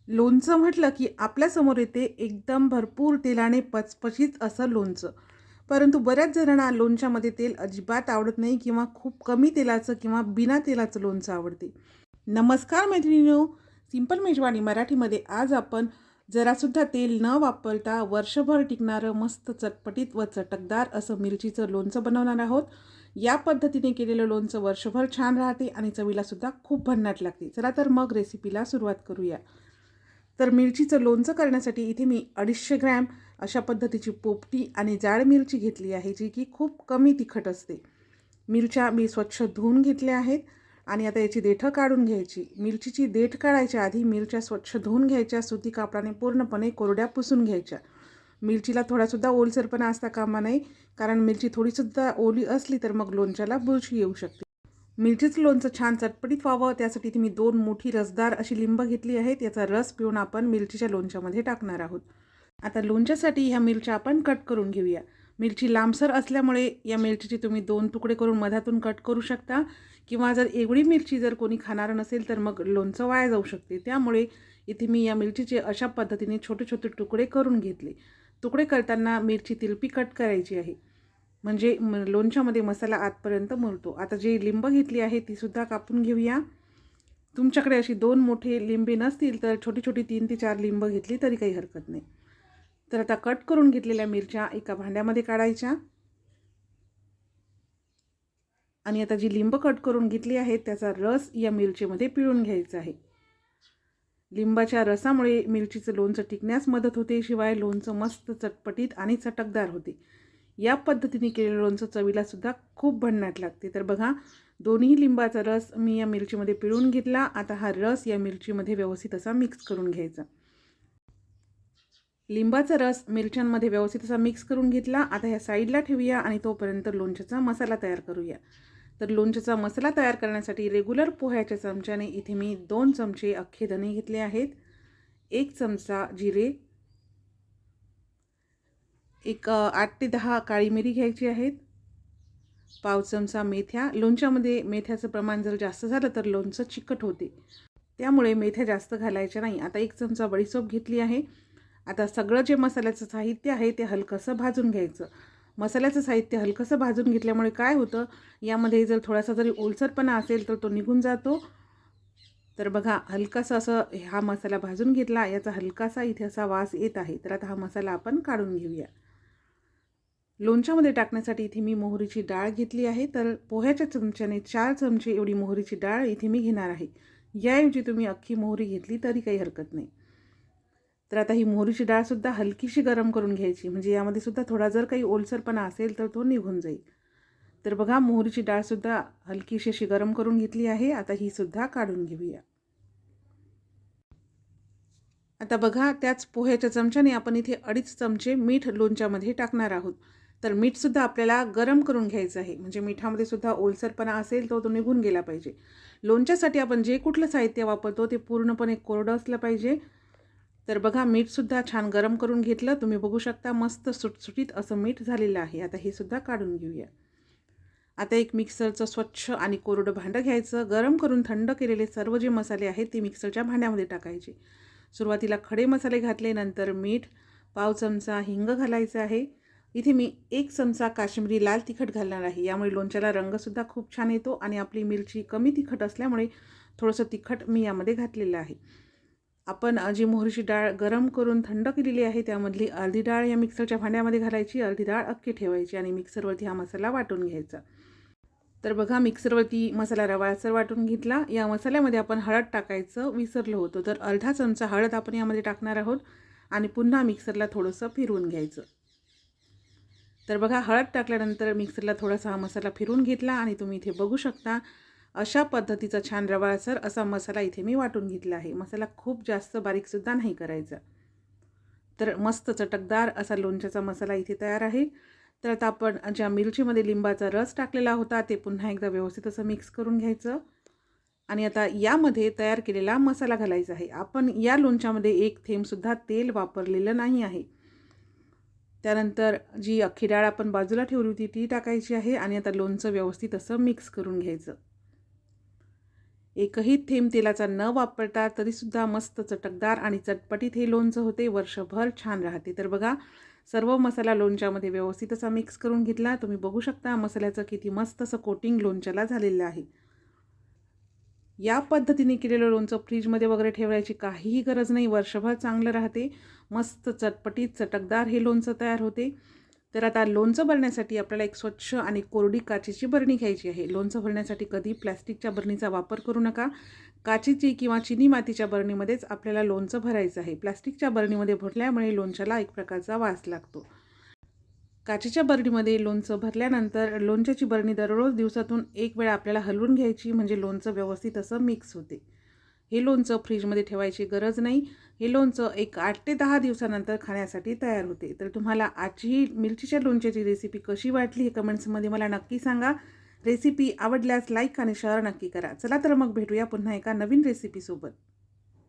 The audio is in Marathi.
लोणचं म्हटलं की आपल्यासमोर येते एकदम भरपूर तेलाने पचपचीत असं लोणचं. परंतु बऱ्याच जणांना लोणच्यामध्ये तेल अजिबात आवडत नाही किंवा खूप कमी तेलाचं किंवा बिना तेलाचं लोणचं आवडते. नमस्कार मैत्रिणींनो, सिंपल मेजवानी मराठीमध्ये आज आपण जरासुद्धा तेल न वापरता वर्षभर टिकणारं मस्त चटपटीत व चटकदार असं मिरचीचं लोणचं बनवणार आहोत. या पद्धतीने केलेलं लोणचं वर्षभर छान राहते आणि चवीलासुद्धा खूप भन्नाट लागते. चला तर मग रेसिपीला सुरुवात करूया. तर मिरचीचं लोणचं करण्यासाठी इथे मी 250 ग्रॅम अशा पद्धतीची पोपटी आणि जाड मिरची घेतली आहे, जी की खूप कमी तिखट असते. मिरच्या मी स्वच्छ धुवून घेतल्या आहेत आणि आता याची देठं काढून घ्यायची. मिरचीची देठ काढायच्या आधी मिरच्या स्वच्छ धुवून घ्यायच्या, सुती कापडाने पूर्णपणे कोरड्या पुसून घ्यायच्या. मिरचीला थोडासुद्धा ओलसरपणा असता कामा नये, कारण मिरची थोडीसुद्धा ओली असली तर मग लोणच्याला बुरशी येऊ शकते. मिरचीचं लोणचं छान चटपटीत व्हावं त्यासाठी ती मी 2 मोठी रसदार अशी लिंब घेतली आहेत. याचा रस पिळून आपण मिरचीच्या लोणच्यामध्ये टाकणार आहोत. आता लोणच्यासाठी ह्या मिरच्या आपण कट करून घेऊया. मिरची लांबसर असल्यामुळे या मिरचीचे तुम्ही 2 तुकडे करून मधातून कट करू शकता किंवा जर एवढी मिरची जर कोणी खाणार नसेल तर मग लोणचं वाया जाऊ शकते. त्यामुळे इथे मी या मिरचीचे अशा पद्धतीने छोटे छोटे तुकडे करून घेतले. तुकडे करताना मिरची तिरपी कट करायची आहे, म्हणजे लोणच्यामध्ये मसाला आतपर्यंत मुरतो. आता जी लिंब घेतली आहे तीसुद्धा कापून घेऊया. तुमच्याकडे अशी 2 मोठे लिंबे नसतील तर छोटी छोटी 3 ते 4 लिंब घेतली तरी काही हरकत नाही. तर आता कट करून घेतलेल्या मिरच्या एका भांड्यामध्ये काढायच्या आणि आता जी लिंब कट करून घेतली आहे त्याचा रस या मिरचीमध्ये पिळून घ्यायचा आहे. लिंबाच्या रसामुळे मिरचीचं लोणचं टिकण्यास मदत होते, शिवाय लोणचं मस्त चटपटीत आणि चटकदार होते. या पद्धतीने केलेलं लोणचं चवीलासुद्धा खूप भन्नाट लागते. तर बघा, दोन्ही लिंबाचा रस मी या मिरचीमध्ये पिळून घेतला. आता हा रस या मिरचीमध्ये व्यवस्थित असा मिक्स करून घ्यायचा. लिंबाचा रस मिरच्यांमध्ये व्यवस्थित असा मिक्स करून घेतला. आता ह्या साईडला ठेवूया आणि तोपर्यंत लोणच्याचा मसाला तयार करूया. तर लोणच्याचा मसाला तयार करण्यासाठी रेग्युलर पोह्याच्या चमच्याने इथे मी 2 चमचे अख्खे धणे घेतले आहेत, 1 चमचा जिरे, एक 8 ते 10 काळी मिरी घ्यायची आहेत, पाव चमचा मेथ्या. लोणच्यामध्ये मेथ्याचं प्रमाण जर जास्त झालं तर लोणचं चिकट होते, त्यामुळे मेथ्या जास्त घालायच्या नाही. आता 1 चमचा बडीशेप घेतली आहे. आता सगळं जे मसाल्याचं साहित्य आहे ते हलकंसं भाजून घ्यायचं. मसाल्याचं साहित्य हलकंसं भाजून घेतल्यामुळे काय होतं, यामध्ये जर थोडासा जरी ओलसरपणा असेल तर तो निघून जातो. तर बघा, हलकासा असं हा मसाला भाजून घेतला, याचा हलकासा इथे असा वास येत आहे. तर आता हा मसाला आपण काढून घेऊया. लोणच्यामध्ये टाकण्यासाठी इथे मी मोहरीची डाळ घेतली आहे. तर पोह्याच्या चमच्याने 4 चमचे एवढी मोहरीची डाळ इथे मी घेणार आहे. याऐवजी तुम्ही अख्खी मोहरी घेतली तरी काही हरकत नाही. तर आता ही मोहरीची डाळसुद्धा हलकीशी गरम करून घ्यायची, म्हणजे यामध्ये सुद्धा थोडा जर काही ओलसरपणा असेल तर तो निघून जाईल. तर बघा, मोहरीची डाळसुद्धा हलकीशी अशी गरम करून घेतली आहे. आता ही सुद्धा काढून घेऊया. आता बघा, त्याच पोह्याच्या चमच्याने आपण इथे 2.5 चमचे मीठ लोणच्यामध्ये टाकणार आहोत. तर मीठसुद्धा आपल्याला गरम करून घ्यायचं आहे, म्हणजे मिठामध्ये सुद्धा ओलसरपणा असेल तो निघून गेला पाहिजे. लोणच्यासाठी आपण जे कुठलं साहित्य वापरतो ते पूर्णपणे कोरडं असलं पाहिजे. तर बघा, मीठसुद्धा छान गरम करून घेतलं. तुम्ही बघू शकता मस्त सुटसुटीत असं मीठ झालेलं आहे. आता हे सुद्धा काढून घेऊया. आता एक मिक्सरचं स्वच्छ आणि कोरडं भांडं घ्यायचं. गरम करून थंड केलेले सर्व जे मसाले आहेत ते मिक्सरच्या भांड्यामध्ये टाकायचे. सुरुवातीला खडे मसाले घातले, नंतर मीठ, पाव चमचा हिंग घालायचं आहे. इथे मी 1 चमचा काश्मीरी लाल तिखट घालणार आहे. यामुळे लोणच्याला रंगसुद्धा खूप छान येतो आणि आपली मिरची कमी तिखट असल्यामुळे थोडंसं तिखट मी यामध्ये घातलेलं आहे. आपण जी मोहरीची डाळ गरम करून थंड केलेली आहे त्यामधली अर्धी डाळ या मिक्सरच्या भांड्यामध्ये घालायची, अर्धी डाळ अख्खी ठेवायची आणि मिक्सरवरती हा मसाला वाटून घ्यायचा. तर बघा, मिक्सरवरती मसाला रवाळसर वाटून घेतला. या मसाल्यामध्ये आपण हळद टाकायचं विसरलो होतो, तर अर्धा चमचा हळद आपण यामध्ये टाकणार आहोत आणि पुन्हा मिक्सरला थोडंसं फिरवून घ्यायचं. तर बघा, हळद टाकल्यानंतर मिक्सरला थोडासा हा मसाला फिरवून घेतला आणि तुम्ही इथे बघू शकता अशा पद्धतीचा छान रवाळसर असा मसाला इथे मी वाटून घेतला आहे. मसाला खूप जास्त बारीकसुद्धा नाही करायचा. तर मस्त चटकदार असा लोणच्याचा मसाला इथे तयार आहे. तर आता आपण ज्या मिरचीमध्ये लिंबाचा रस टाकलेला होता ते पुन्हा एकदा व्यवस्थित असं मिक्स करून घ्यायचं आणि आता यामध्ये तयार केलेला मसाला घालायचा आहे. आपण या लोणच्यामध्ये 1 थेंबसुद्धा तेल वापरलेलं नाही आहे. त्यानंतर जी अख्खी डाळ आपण बाजूला ठेवली होती ती टाकायची आहे आणि आता लोणचं व्यवस्थित असं मिक्स करून घ्यायचं. एकही थेंब तेलाचा न वापरता तरीसुद्धा मस्त चटकदार आणि चटपटीत हे लोणचं होते. वर्षभर छान राहते. तर बघा सर्व मसाला लोणच्यामध्ये व्यवस्थित असा मिक्स करून घेतला. तुम्ही बघू शकता मसाल्याचं किती मस्त असं कोटिंग लोणच्याला झालेलं आहे. या पद्धतीने केलेलं लोणचं फ्रीजमध्ये वगैरे ठेवायची काहीही गरज नाही. वर्षभर चांगलं राहते. मस्त चटपटीत चटकदार हे लोणचं तयार होते. तर आता लोणचं भरण्यासाठी आपल्याला एक स्वच्छ आणि कोरडी काचेची बरणी घ्यायची आहे. लोणचं भरण्यासाठी कधी प्लॅस्टिकच्या बरणीचा वापर करू नका. काचेची किंवा चिनी मातीच्या बरणीमध्येच आपल्याला लोणचं भरायचं आहे. प्लॅस्टिकच्या बरणीमध्ये भरल्यामुळे लोणच्याला एक प्रकारचा वास लागतो. काचेच्या बरणीमध्ये लोणचं भरल्यानंतर लोणच्याची बरणी दररोज दिवसातून एक वेळा आपल्याला हलवून घ्यायची, म्हणजे लोणचं व्यवस्थित असं मिक्स होते. हे लोणचं फ्रीजमध्ये ठेवायची गरज नाही. हे लोणचं एक 8 ते 10 दिवसानंतर खाण्यासाठी तयार होते. तर तुम्हाला आजची ही मिरचीच्या लोणच्याची रेसिपी कशी वाटली हे कमेंट्समध्ये मला नक्की सांगा. रेसिपी आवडल्यास लाईक आणि शेअर नक्की करा. चला तर मग भेटूया पुन्हा एका नवीन रेसिपीसोबत.